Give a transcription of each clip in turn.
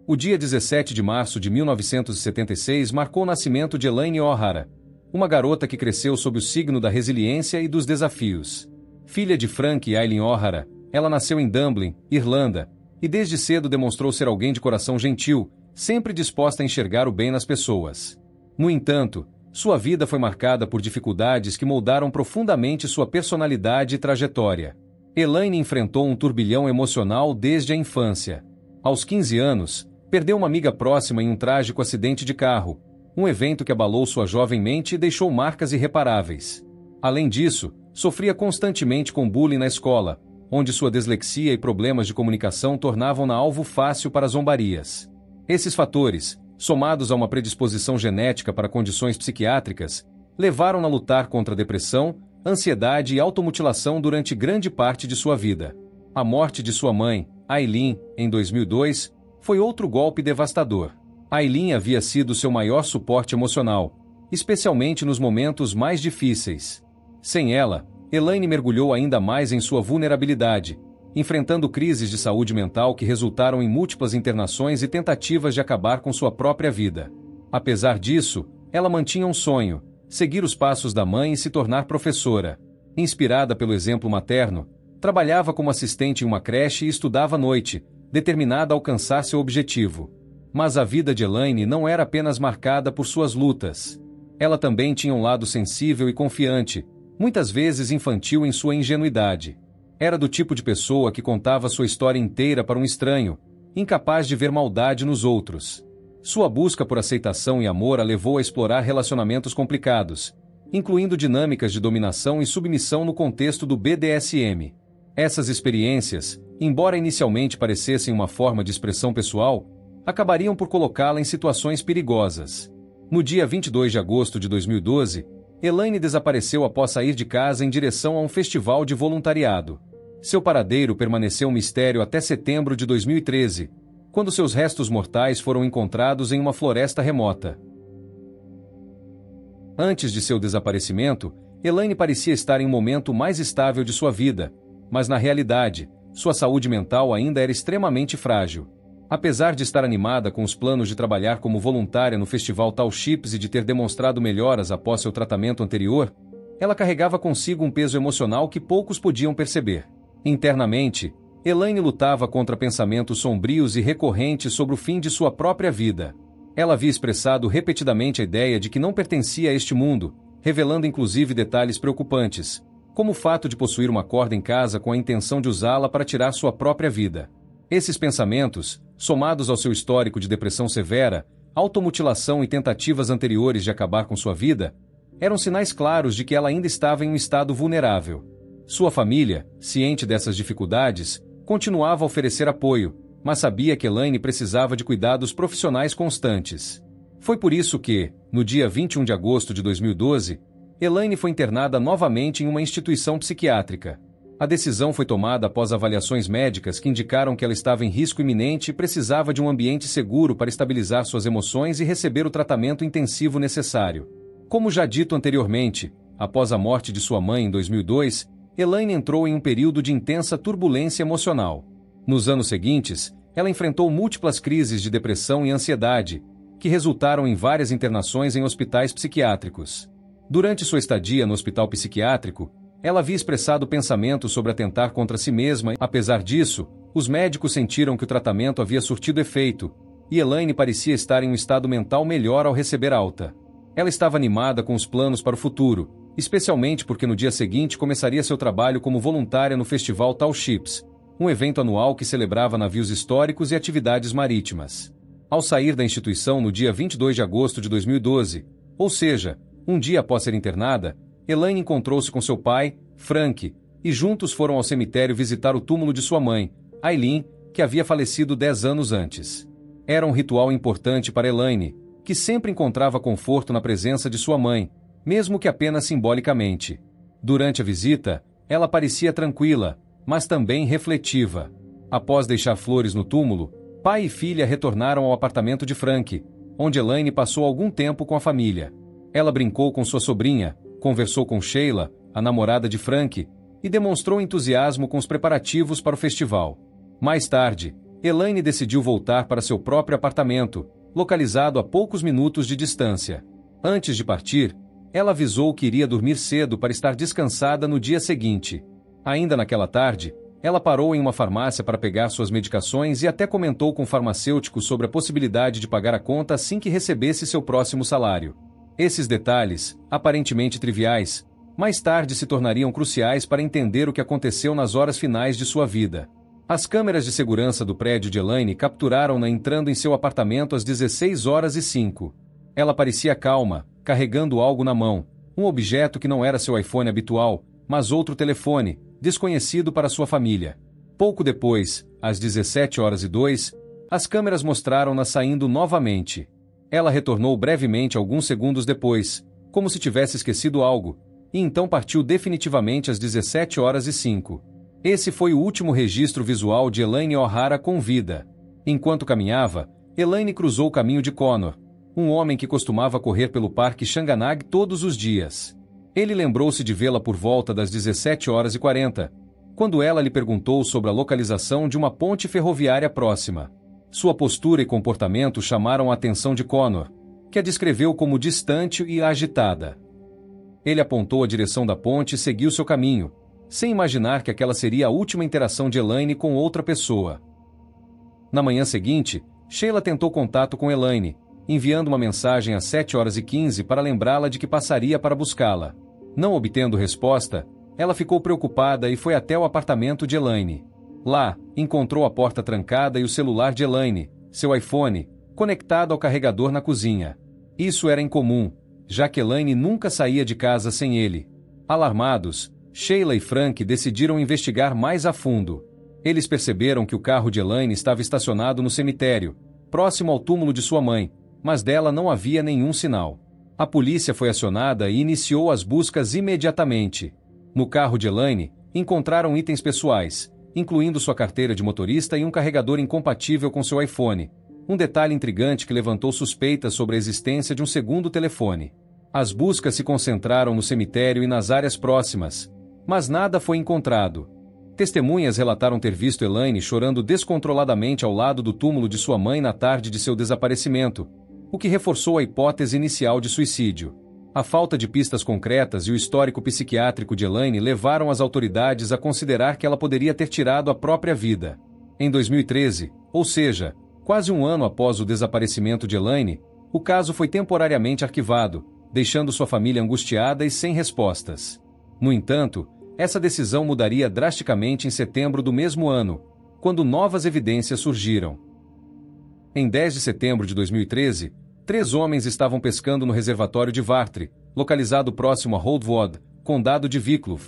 O dia 17 de março de 1976 marcou o nascimento de Elaine O'Hara, uma garota que cresceu sob o signo da resiliência e dos desafios. Filha de Frank e Aileen O'Hara, ela nasceu em Dublin, Irlanda, e desde cedo demonstrou ser alguém de coração gentil, sempre disposta a enxergar o bem nas pessoas. No entanto, sua vida foi marcada por dificuldades que moldaram profundamente sua personalidade e trajetória. Elaine enfrentou um turbilhão emocional desde a infância. Aos 15 anos, perdeu uma amiga próxima em um trágico acidente de carro, um evento que abalou sua jovem mente e deixou marcas irreparáveis. Além disso, sofria constantemente com bullying na escola, onde sua dislexia e problemas de comunicação tornavam-na alvo fácil para zombarias. Esses fatores, somados a uma predisposição genética para condições psiquiátricas, levaram-na a lutar contra a depressão, ansiedade e automutilação durante grande parte de sua vida. A morte de sua mãe, Aileen, em 2002, foi outro golpe devastador. Aileen havia sido seu maior suporte emocional, especialmente nos momentos mais difíceis. Sem ela, Elaine mergulhou ainda mais em sua vulnerabilidade, enfrentando crises de saúde mental que resultaram em múltiplas internações e tentativas de acabar com sua própria vida. Apesar disso, ela mantinha um sonho: seguir os passos da mãe e se tornar professora. Inspirada pelo exemplo materno, trabalhava como assistente em uma creche e estudava à noite, determinada a alcançar seu objetivo. Mas a vida de Elaine não era apenas marcada por suas lutas. Ela também tinha um lado sensível e confiante, muitas vezes infantil em sua ingenuidade. Era do tipo de pessoa que contava sua história inteira para um estranho, incapaz de ver maldade nos outros. Sua busca por aceitação e amor a levou a explorar relacionamentos complicados, incluindo dinâmicas de dominação e submissão no contexto do BDSM. Essas experiências, embora inicialmente parecessem uma forma de expressão pessoal, acabariam por colocá-la em situações perigosas. No dia 22 de agosto de 2012, Elaine desapareceu após sair de casa em direção a um festival de voluntariado. Seu paradeiro permaneceu um mistério até setembro de 2013, quando seus restos mortais foram encontrados em uma floresta remota. Antes de seu desaparecimento, Elaine parecia estar em um momento mais estável de sua vida, mas na realidade, sua saúde mental ainda era extremamente frágil. Apesar de estar animada com os planos de trabalhar como voluntária no festival Tall Ships e de ter demonstrado melhoras após seu tratamento anterior, ela carregava consigo um peso emocional que poucos podiam perceber. Internamente, Elaine lutava contra pensamentos sombrios e recorrentes sobre o fim de sua própria vida. Ela havia expressado repetidamente a ideia de que não pertencia a este mundo, revelando inclusive detalhes preocupantes, como o fato de possuir uma corda em casa com a intenção de usá-la para tirar sua própria vida. Esses pensamentos, somados ao seu histórico de depressão severa, automutilação e tentativas anteriores de acabar com sua vida, eram sinais claros de que ela ainda estava em um estado vulnerável. Sua família, ciente dessas dificuldades, continuava a oferecer apoio, mas sabia que Elaine precisava de cuidados profissionais constantes. Foi por isso que, no dia 21 de agosto de 2012, Elaine foi internada novamente em uma instituição psiquiátrica. A decisão foi tomada após avaliações médicas que indicaram que ela estava em risco iminente e precisava de um ambiente seguro para estabilizar suas emoções e receber o tratamento intensivo necessário. Como já dito anteriormente, após a morte de sua mãe em 2002, Elaine entrou em um período de intensa turbulência emocional. Nos anos seguintes, ela enfrentou múltiplas crises de depressão e ansiedade, que resultaram em várias internações em hospitais psiquiátricos. Durante sua estadia no hospital psiquiátrico, ela havia expressado pensamentos sobre atentar contra si mesma. Apesar disso, os médicos sentiram que o tratamento havia surtido efeito, e Elaine parecia estar em um estado mental melhor ao receber alta. Ela estava animada com os planos para o futuro, especialmente porque no dia seguinte começaria seu trabalho como voluntária no festival Tall Ships, um evento anual que celebrava navios históricos e atividades marítimas. Ao sair da instituição no dia 22 de agosto de 2012, ou seja, um dia após ser internada, Elaine encontrou-se com seu pai, Frank, e juntos foram ao cemitério visitar o túmulo de sua mãe, Aileen, que havia falecido 10 anos antes. Era um ritual importante para Elaine, que sempre encontrava conforto na presença de sua mãe, mesmo que apenas simbolicamente. Durante a visita, ela parecia tranquila, mas também refletiva. Após deixar flores no túmulo, pai e filha retornaram ao apartamento de Frank, onde Elaine passou algum tempo com a família. Ela brincou com sua sobrinha, conversou com Sheila, a namorada de Frank, e demonstrou entusiasmo com os preparativos para o festival. Mais tarde, Elaine decidiu voltar para seu próprio apartamento, localizado a poucos minutos de distância. Antes de partir, ela avisou que iria dormir cedo para estar descansada no dia seguinte. Ainda naquela tarde, ela parou em uma farmácia para pegar suas medicações e até comentou com o farmacêutico sobre a possibilidade de pagar a conta assim que recebesse seu próximo salário. Esses detalhes, aparentemente triviais, mais tarde se tornariam cruciais para entender o que aconteceu nas horas finais de sua vida. As câmeras de segurança do prédio de Elaine capturaram-na entrando em seu apartamento às 16h05. Ela parecia calma, carregando algo na mão, um objeto que não era seu iPhone habitual, mas outro telefone, desconhecido para sua família. Pouco depois, às 17h02, as câmeras mostraram-na saindo novamente. Ela retornou brevemente alguns segundos depois, como se tivesse esquecido algo, e então partiu definitivamente às 17h05. Esse foi o último registro visual de Elaine O'Hara com vida. Enquanto caminhava, Elaine cruzou o caminho de Connor, um homem que costumava correr pelo Parque Shanganagh todos os dias. Ele lembrou-se de vê-la por volta das 17h40, quando ela lhe perguntou sobre a localização de uma ponte ferroviária próxima. Sua postura e comportamento chamaram a atenção de Connor, que a descreveu como distante e agitada. Ele apontou a direção da ponte e seguiu seu caminho, sem imaginar que aquela seria a última interação de Elaine com outra pessoa. Na manhã seguinte, Sheila tentou contato com Elaine, enviando uma mensagem às 7h15 para lembrá-la de que passaria para buscá-la. Não obtendo resposta, ela ficou preocupada e foi até o apartamento de Elaine. Lá, encontrou a porta trancada e o celular de Elaine, seu iPhone, conectado ao carregador na cozinha. Isso era incomum, já que Elaine nunca saía de casa sem ele. Alarmados, Sheila e Frank decidiram investigar mais a fundo. Eles perceberam que o carro de Elaine estava estacionado no cemitério, próximo ao túmulo de sua mãe, mas dela não havia nenhum sinal. A polícia foi acionada e iniciou as buscas imediatamente. No carro de Elaine, encontraram itens pessoais, incluindo sua carteira de motorista e um carregador incompatível com seu iPhone, um detalhe intrigante que levantou suspeitas sobre a existência de um segundo telefone. As buscas se concentraram no cemitério e nas áreas próximas, mas nada foi encontrado. Testemunhas relataram ter visto Elaine chorando descontroladamente ao lado do túmulo de sua mãe na tarde de seu desaparecimento, o que reforçou a hipótese inicial de suicídio. A falta de pistas concretas e o histórico psiquiátrico de Elaine levaram as autoridades a considerar que ela poderia ter tirado a própria vida. Em 2013, ou seja, quase um ano após o desaparecimento de Elaine, o caso foi temporariamente arquivado, deixando sua família angustiada e sem respostas. No entanto, essa decisão mudaria drasticamente em setembro do mesmo ano, quando novas evidências surgiram. Em 10 de setembro de 2013, 3 homens estavam pescando no reservatório de Vartre, localizado próximo a Holdwood, condado de Wicklow,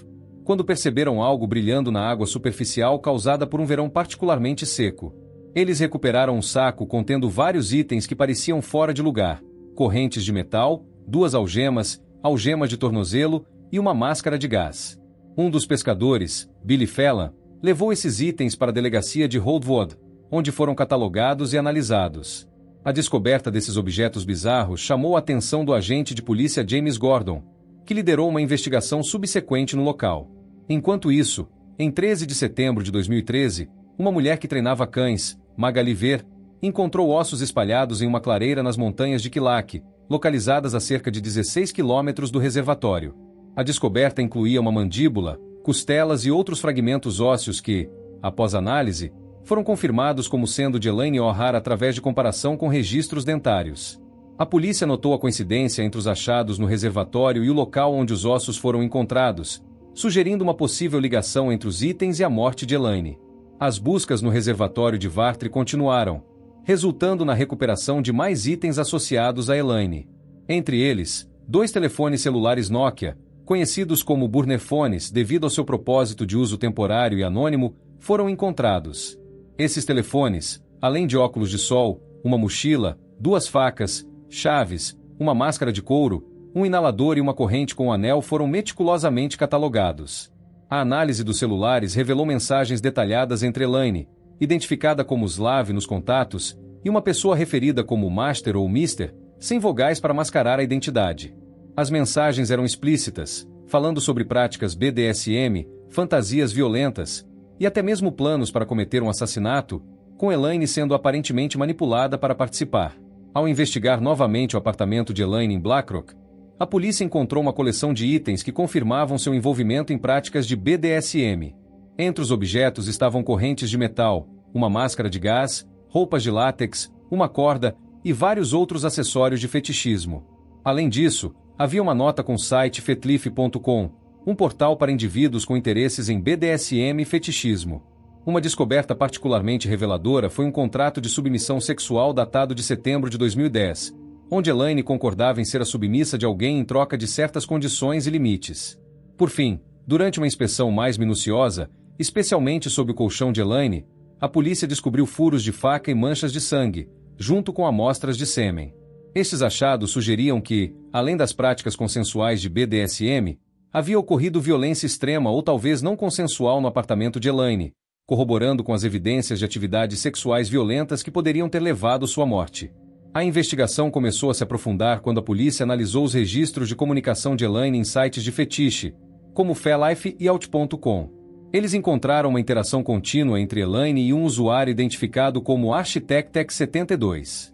quando perceberam algo brilhando na água superficial causada por um verão particularmente seco. Eles recuperaram um saco contendo vários itens que pareciam fora de lugar: correntes de metal, 2 algemas, algemas de tornozelo e uma máscara de gás. Um dos pescadores, Billy Fallon, levou esses itens para a delegacia de Holdwood, onde foram catalogados e analisados. A descoberta desses objetos bizarros chamou a atenção do agente de polícia James Gordon, que liderou uma investigação subsequente no local. Enquanto isso, em 13 de setembro de 2013, uma mulher que treinava cães, Magali Ver, encontrou ossos espalhados em uma clareira nas montanhas de Kilak, localizadas a cerca de 16 quilômetros do reservatório. A descoberta incluía uma mandíbula, costelas e outros fragmentos ósseos que, após análise, foram confirmados como sendo de Elaine O'Hara através de comparação com registros dentários. A polícia notou a coincidência entre os achados no reservatório e o local onde os ossos foram encontrados, sugerindo uma possível ligação entre os itens e a morte de Elaine. As buscas no reservatório de Vartre continuaram, resultando na recuperação de mais itens associados a Elaine. Entre eles, 2 telefones celulares Nokia, conhecidos como burnerphones devido ao seu propósito de uso temporário e anônimo, foram encontrados. Esses telefones, além de óculos de sol, uma mochila, 2 facas, chaves, uma máscara de couro, um inalador e uma corrente com anel foram meticulosamente catalogados. A análise dos celulares revelou mensagens detalhadas entre Elaine, identificada como Slav nos contatos, e uma pessoa referida como Master ou Mister, sem vogais para mascarar a identidade. As mensagens eram explícitas, falando sobre práticas BDSM, fantasias violentas, e até mesmo planos para cometer um assassinato, com Elaine sendo aparentemente manipulada para participar. Ao investigar novamente o apartamento de Elaine em Blackrock, a polícia encontrou uma coleção de itens que confirmavam seu envolvimento em práticas de BDSM. Entre os objetos estavam correntes de metal, uma máscara de gás, roupas de látex, uma corda e vários outros acessórios de fetichismo. Além disso, havia uma nota com o site fetlife.com, um portal para indivíduos com interesses em BDSM e fetichismo. Uma descoberta particularmente reveladora foi um contrato de submissão sexual datado de setembro de 2010, onde Elaine concordava em ser a submissa de alguém em troca de certas condições e limites. Por fim, durante uma inspeção mais minuciosa, especialmente sob o colchão de Elaine, a polícia descobriu furos de faca e manchas de sangue, junto com amostras de sêmen. Estes achados sugeriam que, além das práticas consensuais de BDSM, havia ocorrido violência extrema ou talvez não consensual no apartamento de Elaine, corroborando com as evidências de atividades sexuais violentas que poderiam ter levado sua morte. A investigação começou a se aprofundar quando a polícia analisou os registros de comunicação de Elaine em sites de fetiche, como Felife e Out.com. Eles encontraram uma interação contínua entre Elaine e um usuário identificado como Architectex72.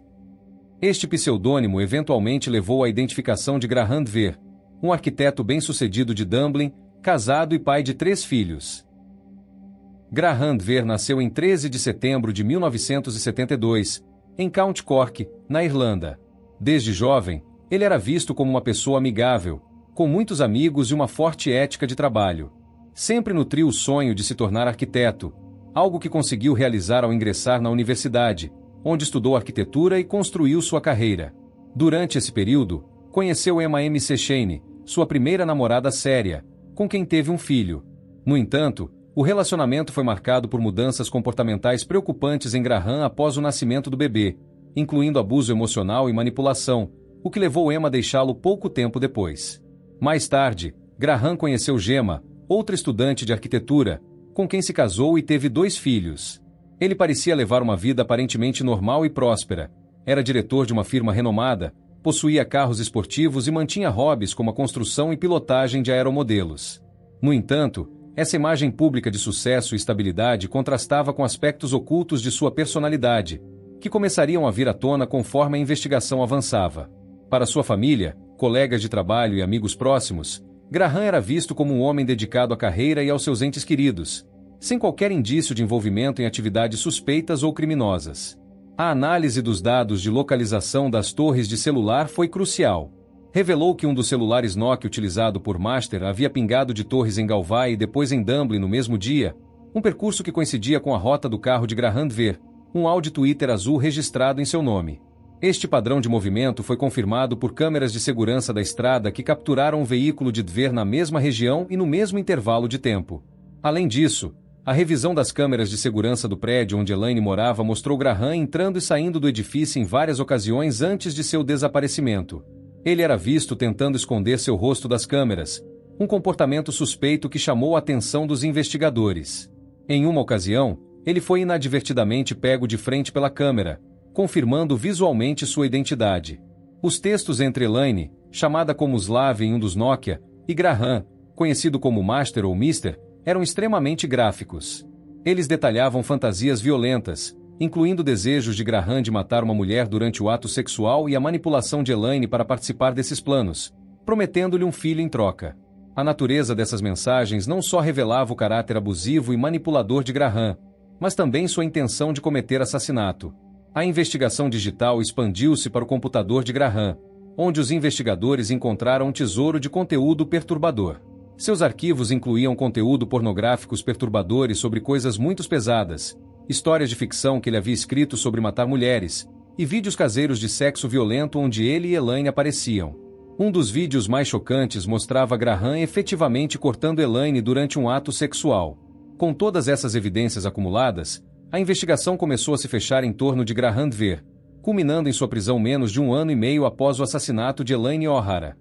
Este pseudônimo eventualmente levou à identificação de Graham Dver, um arquiteto bem-sucedido de Dublin, casado e pai de 3 filhos. Graham Dver nasceu em 13 de setembro de 1972, em County Cork, na Irlanda. Desde jovem, ele era visto como uma pessoa amigável, com muitos amigos e uma forte ética de trabalho. Sempre nutriu o sonho de se tornar arquiteto, algo que conseguiu realizar ao ingressar na universidade, onde estudou arquitetura e construiu sua carreira. Durante esse período, conheceu Emma M. Sechane, sua primeira namorada séria, com quem teve um filho. No entanto, o relacionamento foi marcado por mudanças comportamentais preocupantes em Graham após o nascimento do bebê, incluindo abuso emocional e manipulação, o que levou Emma a deixá-lo pouco tempo depois. Mais tarde, Graham conheceu Gemma, outra estudante de arquitetura, com quem se casou e teve 2 filhos. Ele parecia levar uma vida aparentemente normal e próspera. Era diretor de uma firma renomada, possuía carros esportivos e mantinha hobbies como a construção e pilotagem de aeromodelos. No entanto, essa imagem pública de sucesso e estabilidade contrastava com aspectos ocultos de sua personalidade, que começariam a vir à tona conforme a investigação avançava. Para sua família, colegas de trabalho e amigos próximos, Graham era visto como um homem dedicado à carreira e aos seus entes queridos, sem qualquer indício de envolvimento em atividades suspeitas ou criminosas. A análise dos dados de localização das torres de celular foi crucial. Revelou que um dos celulares Nokia utilizado por Master havia pingado de torres em Galway e depois em Dublin no mesmo dia, um percurso que coincidia com a rota do carro de Graham Dver, um Audi Twitter azul registrado em seu nome. Este padrão de movimento foi confirmado por câmeras de segurança da estrada que capturaram o veículo de Dver na mesma região e no mesmo intervalo de tempo. Além disso, a revisão das câmeras de segurança do prédio onde Elaine morava mostrou Graham entrando e saindo do edifício em várias ocasiões antes de seu desaparecimento. Ele era visto tentando esconder seu rosto das câmeras, um comportamento suspeito que chamou a atenção dos investigadores. Em uma ocasião, ele foi inadvertidamente pego de frente pela câmera, confirmando visualmente sua identidade. Os textos entre Elaine, chamada como Slav em um dos Nokia, e Graham, conhecido como Master ou Mister, eram extremamente gráficos. Eles detalhavam fantasias violentas, incluindo desejos de Graham de matar uma mulher durante o ato sexual e a manipulação de Elaine para participar desses planos, prometendo-lhe um filho em troca. A natureza dessas mensagens não só revelava o caráter abusivo e manipulador de Graham, mas também sua intenção de cometer assassinato. A investigação digital expandiu-se para o computador de Graham, onde os investigadores encontraram um tesouro de conteúdo perturbador. Seus arquivos incluíam conteúdo pornográficos perturbadores sobre coisas muito pesadas, histórias de ficção que ele havia escrito sobre matar mulheres, e vídeos caseiros de sexo violento onde ele e Elaine apareciam. Um dos vídeos mais chocantes mostrava Graham efetivamente cortando Elaine durante um ato sexual. Com todas essas evidências acumuladas, a investigação começou a se fechar em torno de Graham Dver, culminando em sua prisão menos de 1 ano e meio após o assassinato de Elaine O'Hara.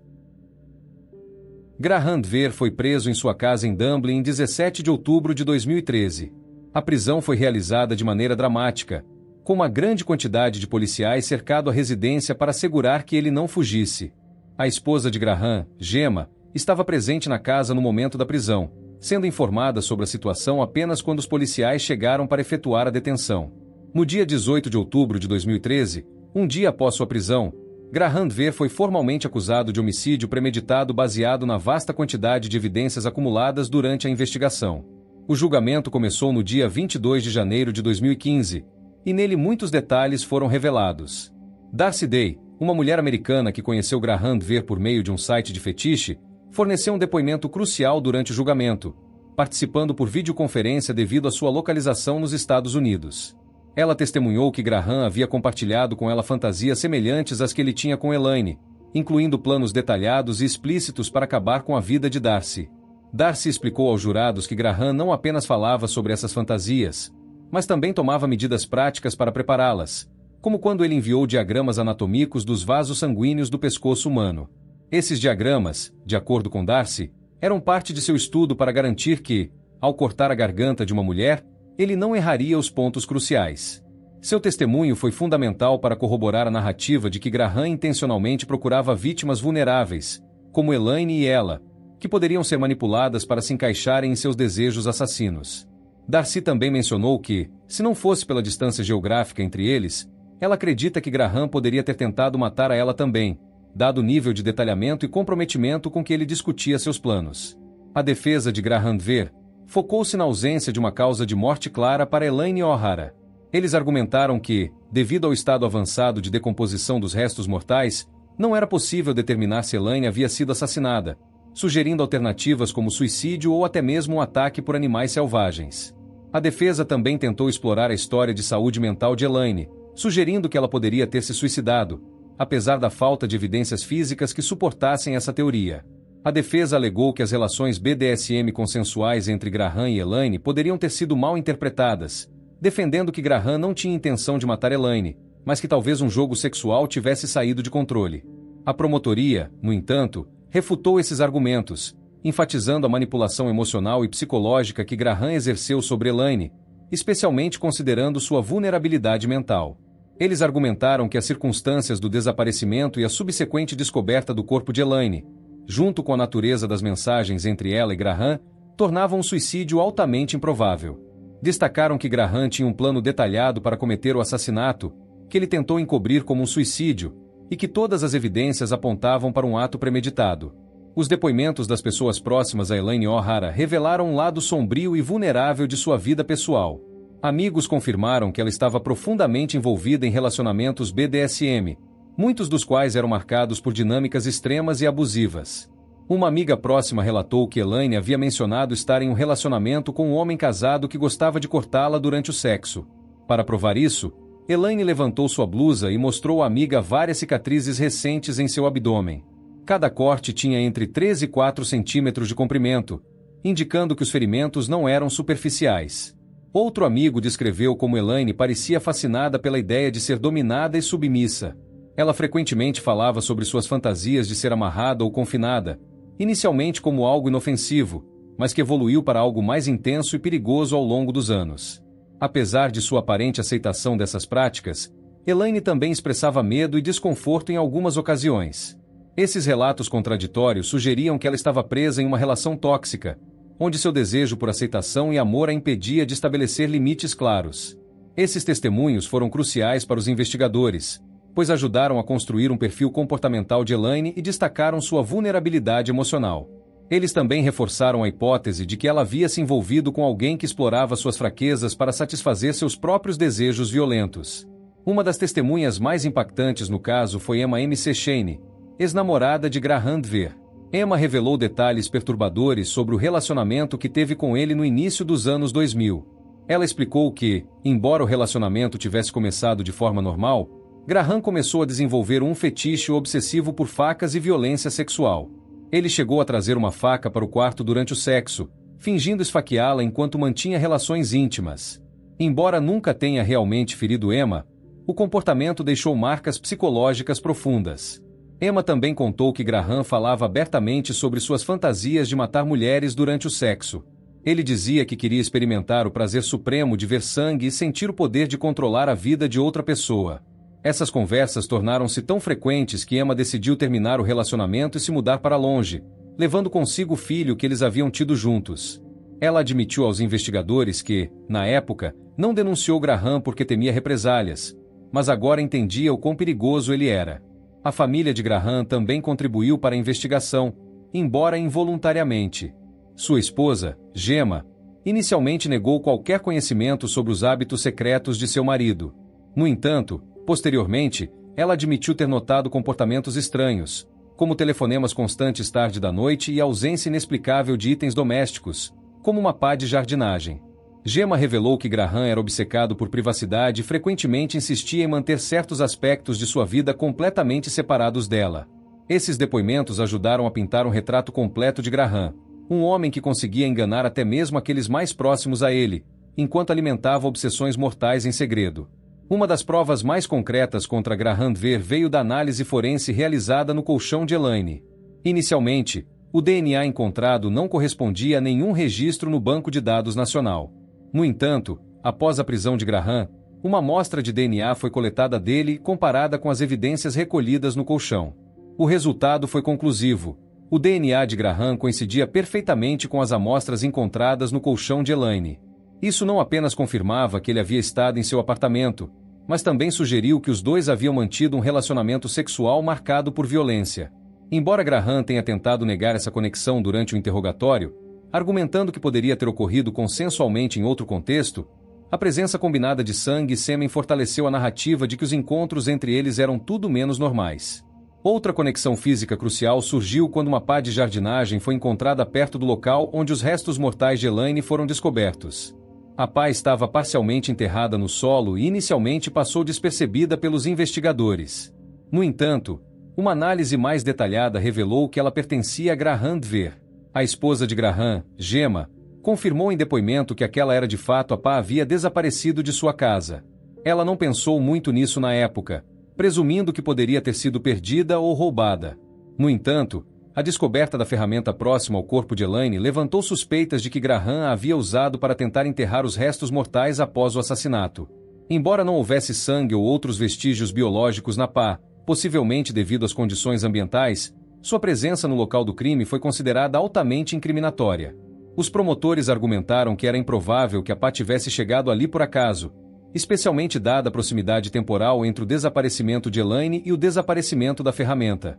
Graham Dver foi preso em sua casa em Dublin em 17 de outubro de 2013. A prisão foi realizada de maneira dramática, com uma grande quantidade de policiais cercado a residência para assegurar que ele não fugisse. A esposa de Graham, Gemma, estava presente na casa no momento da prisão, sendo informada sobre a situação apenas quando os policiais chegaram para efetuar a detenção. No dia 18 de outubro de 2013, um dia após sua prisão, Graham Dver foi formalmente acusado de homicídio premeditado baseado na vasta quantidade de evidências acumuladas durante a investigação. O julgamento começou no dia 22 de janeiro de 2015, e nele muitos detalhes foram revelados. Darcy Day, uma mulher americana que conheceu Graham Dver por meio de um site de fetiche, forneceu um depoimento crucial durante o julgamento, participando por videoconferência devido à sua localização nos Estados Unidos. Ela testemunhou que Graham havia compartilhado com ela fantasias semelhantes às que ele tinha com Elaine, incluindo planos detalhados e explícitos para acabar com a vida de Darcy. Darcy explicou aos jurados que Graham não apenas falava sobre essas fantasias, mas também tomava medidas práticas para prepará-las, como quando ele enviou diagramas anatomicos dos vasos sanguíneos do pescoço humano. Esses diagramas, de acordo com Darcy, eram parte de seu estudo para garantir que, ao cortar a garganta de uma mulher, ele não erraria os pontos cruciais. Seu testemunho foi fundamental para corroborar a narrativa de que Graham intencionalmente procurava vítimas vulneráveis, como Elaine e ela, que poderiam ser manipuladas para se encaixarem em seus desejos assassinos. Darcy também mencionou que, se não fosse pela distância geográfica entre eles, ela acredita que Graham poderia ter tentado matar a ela também, dado o nível de detalhamento e comprometimento com que ele discutia seus planos. A defesa de Graham Dver focou-se na ausência de uma causa de morte clara para Elaine O'Hara. Eles argumentaram que, devido ao estado avançado de decomposição dos restos mortais, não era possível determinar se Elaine havia sido assassinada, sugerindo alternativas como suicídio ou até mesmo um ataque por animais selvagens. A defesa também tentou explorar a história de saúde mental de Elaine, sugerindo que ela poderia ter se suicidado, apesar da falta de evidências físicas que suportassem essa teoria. A defesa alegou que as relações BDSM consensuais entre Graham e Elaine poderiam ter sido mal interpretadas, defendendo que Graham não tinha intenção de matar Elaine, mas que talvez um jogo sexual tivesse saído de controle. A promotoria, no entanto, refutou esses argumentos, enfatizando a manipulação emocional e psicológica que Graham exerceu sobre Elaine, especialmente considerando sua vulnerabilidade mental. Eles argumentaram que as circunstâncias do desaparecimento e a subsequente descoberta do corpo de Elaine, junto com a natureza das mensagens entre ela e Graham, tornavam um suicídio altamente improvável. Destacaram que Graham tinha um plano detalhado para cometer o assassinato, que ele tentou encobrir como um suicídio, e que todas as evidências apontavam para um ato premeditado. Os depoimentos das pessoas próximas a Elaine O'Hara revelaram um lado sombrio e vulnerável de sua vida pessoal. Amigos confirmaram que ela estava profundamente envolvida em relacionamentos BDSM, muitos dos quais eram marcados por dinâmicas extremas e abusivas. Uma amiga próxima relatou que Elaine havia mencionado estar em um relacionamento com um homem casado que gostava de cortá-la durante o sexo. Para provar isso, Elaine levantou sua blusa e mostrou à amiga várias cicatrizes recentes em seu abdômen. Cada corte tinha entre 3 e 4 centímetros de comprimento, indicando que os ferimentos não eram superficiais. Outro amigo descreveu como Elaine parecia fascinada pela ideia de ser dominada e submissa. Ela frequentemente falava sobre suas fantasias de ser amarrada ou confinada, inicialmente como algo inofensivo, mas que evoluiu para algo mais intenso e perigoso ao longo dos anos. Apesar de sua aparente aceitação dessas práticas, Elaine também expressava medo e desconforto em algumas ocasiões. Esses relatos contraditórios sugeriam que ela estava presa em uma relação tóxica, onde seu desejo por aceitação e amor a impedia de estabelecer limites claros. Esses testemunhos foram cruciais para os investigadores, pois ajudaram a construir um perfil comportamental de Elaine e destacaram sua vulnerabilidade emocional. Eles também reforçaram a hipótese de que ela havia se envolvido com alguém que explorava suas fraquezas para satisfazer seus próprios desejos violentos. Uma das testemunhas mais impactantes no caso foi Emma M.C. Shane, ex-namorada de Graham Dver. Emma revelou detalhes perturbadores sobre o relacionamento que teve com ele no início dos anos 2000. Ela explicou que, embora o relacionamento tivesse começado de forma normal, Graham começou a desenvolver um fetiche obsessivo por facas e violência sexual. Ele chegou a trazer uma faca para o quarto durante o sexo, fingindo esfaqueá-la enquanto mantinha relações íntimas. Embora nunca tenha realmente ferido Emma, o comportamento deixou marcas psicológicas profundas. Emma também contou que Graham falava abertamente sobre suas fantasias de matar mulheres durante o sexo. Ele dizia que queria experimentar o prazer supremo de ver sangue e sentir o poder de controlar a vida de outra pessoa. Essas conversas tornaram-se tão frequentes que Emma decidiu terminar o relacionamento e se mudar para longe, levando consigo o filho que eles haviam tido juntos. Ela admitiu aos investigadores que, na época, não denunciou Graham porque temia represálias, mas agora entendia o quão perigoso ele era. A família de Graham também contribuiu para a investigação, embora involuntariamente. Sua esposa, Gemma, inicialmente negou qualquer conhecimento sobre os hábitos secretos de seu marido. No entanto, posteriormente, ela admitiu ter notado comportamentos estranhos, como telefonemas constantes tarde da noite e ausência inexplicável de itens domésticos, como uma pá de jardinagem. Gemma revelou que Graham era obcecado por privacidade e frequentemente insistia em manter certos aspectos de sua vida completamente separados dela. Esses depoimentos ajudaram a pintar um retrato completo de Graham, um homem que conseguia enganar até mesmo aqueles mais próximos a ele, enquanto alimentava obsessões mortais em segredo. Uma das provas mais concretas contra Graham Dver veio da análise forense realizada no colchão de Elaine. Inicialmente, o DNA encontrado não correspondia a nenhum registro no Banco de Dados Nacional. No entanto, após a prisão de Graham, uma amostra de DNA foi coletada dele e comparada com as evidências recolhidas no colchão. O resultado foi conclusivo. O DNA de Graham coincidia perfeitamente com as amostras encontradas no colchão de Elaine. Isso não apenas confirmava que ele havia estado em seu apartamento, mas também sugeriu que os dois haviam mantido um relacionamento sexual marcado por violência. Embora Graham tenha tentado negar essa conexão durante o interrogatório, argumentando que poderia ter ocorrido consensualmente em outro contexto, a presença combinada de sangue e sêmen fortaleceu a narrativa de que os encontros entre eles eram tudo menos normais. Outra conexão física crucial surgiu quando uma pá de jardinagem foi encontrada perto do local onde os restos mortais de Elaine foram descobertos. A pá estava parcialmente enterrada no solo e inicialmente passou despercebida pelos investigadores. No entanto, uma análise mais detalhada revelou que ela pertencia a Graham Dver. A esposa de Graham, Gemma, confirmou em depoimento que aquela era de fato a pá havia desaparecido de sua casa. Ela não pensou muito nisso na época, presumindo que poderia ter sido perdida ou roubada. No entanto, a descoberta da ferramenta próxima ao corpo de Elaine levantou suspeitas de que Graham a havia usado para tentar enterrar os restos mortais após o assassinato. Embora não houvesse sangue ou outros vestígios biológicos na pá, possivelmente devido às condições ambientais, sua presença no local do crime foi considerada altamente incriminatória. Os promotores argumentaram que era improvável que a pá tivesse chegado ali por acaso, especialmente dada a proximidade temporal entre o desaparecimento de Elaine e o desaparecimento da ferramenta.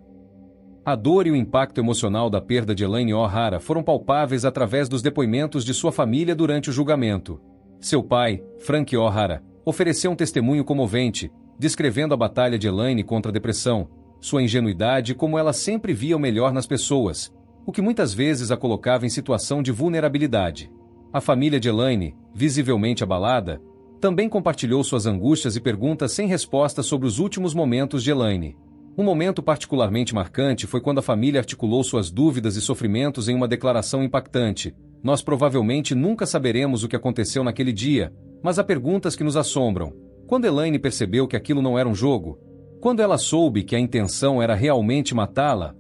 A dor e o impacto emocional da perda de Elaine O'Hara foram palpáveis através dos depoimentos de sua família durante o julgamento. Seu pai, Frank O'Hara, ofereceu um testemunho comovente, descrevendo a batalha de Elaine contra a depressão, sua ingenuidade e como ela sempre via o melhor nas pessoas, o que muitas vezes a colocava em situação de vulnerabilidade. A família de Elaine, visivelmente abalada, também compartilhou suas angústias e perguntas sem resposta sobre os últimos momentos de Elaine. Um momento particularmente marcante foi quando a família articulou suas dúvidas e sofrimentos em uma declaração impactante. Nós provavelmente nunca saberemos o que aconteceu naquele dia, mas há perguntas que nos assombram. Quando Elaine percebeu que aquilo não era um jogo? Quando ela soube que a intenção era realmente matá-la?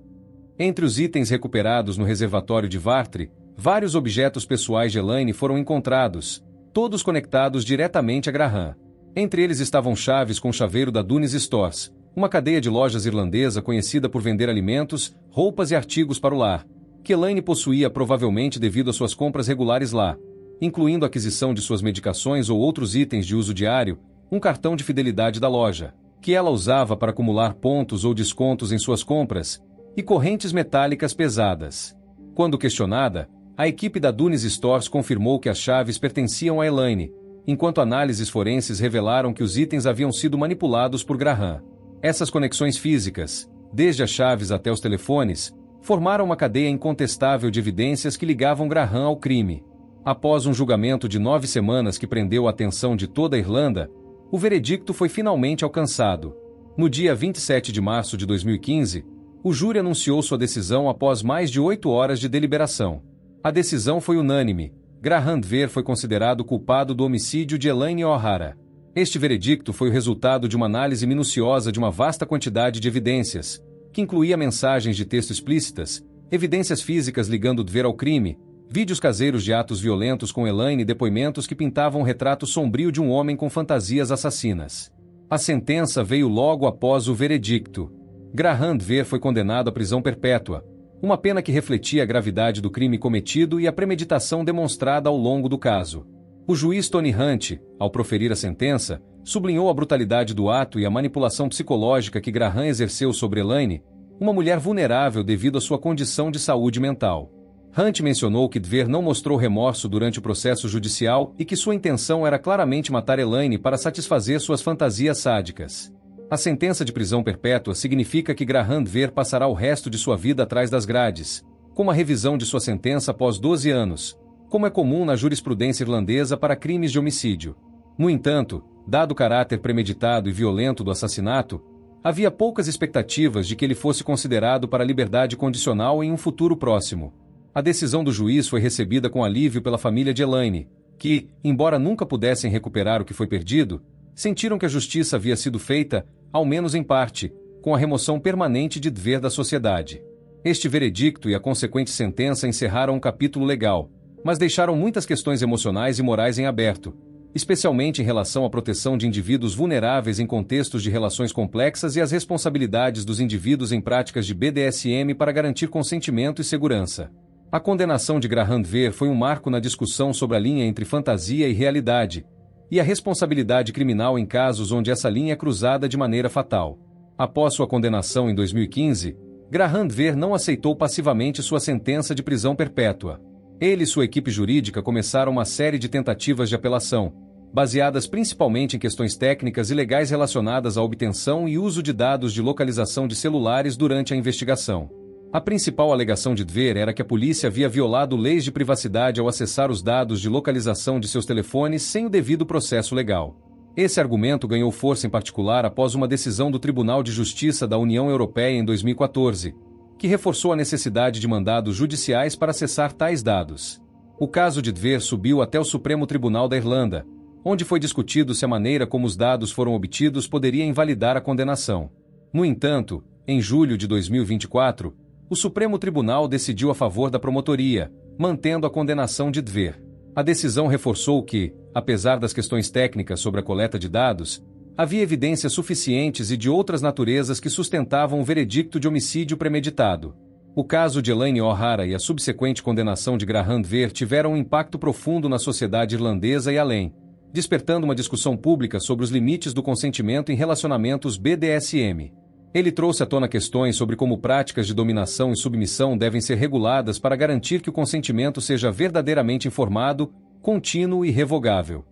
Entre os itens recuperados no reservatório de Vartre, vários objetos pessoais de Elaine foram encontrados, todos conectados diretamente a Graham. Entre eles estavam chaves com chaveiro da Dunes Stores, uma cadeia de lojas irlandesa conhecida por vender alimentos, roupas e artigos para o lar, que Elaine possuía provavelmente devido às suas compras regulares lá, incluindo a aquisição de suas medicações ou outros itens de uso diário, um cartão de fidelidade da loja, que ela usava para acumular pontos ou descontos em suas compras, e correntes metálicas pesadas. Quando questionada, a equipe da Dunes Stores confirmou que as chaves pertenciam a Elaine, enquanto análises forenses revelaram que os itens haviam sido manipulados por Graham. Essas conexões físicas, desde as chaves até os telefones, formaram uma cadeia incontestável de evidências que ligavam Graham ao crime. Após um julgamento de 9 semanas que prendeu a atenção de toda a Irlanda, o veredicto foi finalmente alcançado. No dia 27 de março de 2015, o júri anunciou sua decisão após mais de 8 horas de deliberação. A decisão foi unânime. Graham Dver foi considerado culpado do homicídio de Elaine O'Hara. Este veredicto foi o resultado de uma análise minuciosa de uma vasta quantidade de evidências, que incluía mensagens de texto explícitas, evidências físicas ligando Dver ao crime, vídeos caseiros de atos violentos com Elaine e depoimentos que pintavam um retrato sombrio de um homem com fantasias assassinas. A sentença veio logo após o veredicto. Graham Dver foi condenado à prisão perpétua. uma pena que refletia a gravidade do crime cometido e a premeditação demonstrada ao longo do caso. O juiz Tony Hunt, ao proferir a sentença, sublinhou a brutalidade do ato e a manipulação psicológica que Graham exerceu sobre Elaine, uma mulher vulnerável devido à sua condição de saúde mental. Hunt mencionou que Dver não mostrou remorso durante o processo judicial e que sua intenção era claramente matar Elaine para satisfazer suas fantasias sádicas. A sentença de prisão perpétua significa que Graham Dver passará o resto de sua vida atrás das grades, com uma revisão de sua sentença após 12 anos, como é comum na jurisprudência irlandesa para crimes de homicídio. No entanto, dado o caráter premeditado e violento do assassinato, havia poucas expectativas de que ele fosse considerado para liberdade condicional em um futuro próximo. A decisão do juiz foi recebida com alívio pela família de Elaine, que, embora nunca pudessem recuperar o que foi perdido, sentiram que a justiça havia sido feita, ao menos em parte, com a remoção permanente de Dver da sociedade. Este veredicto e a consequente sentença encerraram um capítulo legal, mas deixaram muitas questões emocionais e morais em aberto, especialmente em relação à proteção de indivíduos vulneráveis em contextos de relações complexas e as responsabilidades dos indivíduos em práticas de BDSM para garantir consentimento e segurança. A condenação de Graham Dver foi um marco na discussão sobre a linha entre fantasia e realidade, e a responsabilidade criminal em casos onde essa linha é cruzada de maneira fatal. Após sua condenação em 2015, Graham Dver não aceitou passivamente sua sentença de prisão perpétua. Ele e sua equipe jurídica começaram uma série de tentativas de apelação, baseadas principalmente em questões técnicas e legais relacionadas à obtenção e uso de dados de localização de celulares durante a investigação. A principal alegação de Dver era que a polícia havia violado leis de privacidade ao acessar os dados de localização de seus telefones sem o devido processo legal. Esse argumento ganhou força em particular após uma decisão do Tribunal de Justiça da União Europeia em 2014, que reforçou a necessidade de mandados judiciais para acessar tais dados. O caso de Dver subiu até o Supremo Tribunal da Irlanda, onde foi discutido se a maneira como os dados foram obtidos poderia invalidar a condenação. No entanto, em julho de 2024, o Supremo Tribunal decidiu a favor da promotoria, mantendo a condenação de Dver. A decisão reforçou que, apesar das questões técnicas sobre a coleta de dados, havia evidências suficientes e de outras naturezas que sustentavam o veredicto de homicídio premeditado. O caso de Elaine O'Hara e a subsequente condenação de Graham Dver tiveram um impacto profundo na sociedade irlandesa e além, despertando uma discussão pública sobre os limites do consentimento em relacionamentos BDSM. Ele trouxe à tona questões sobre como práticas de dominação e submissão devem ser reguladas para garantir que o consentimento seja verdadeiramente informado, contínuo e revogável.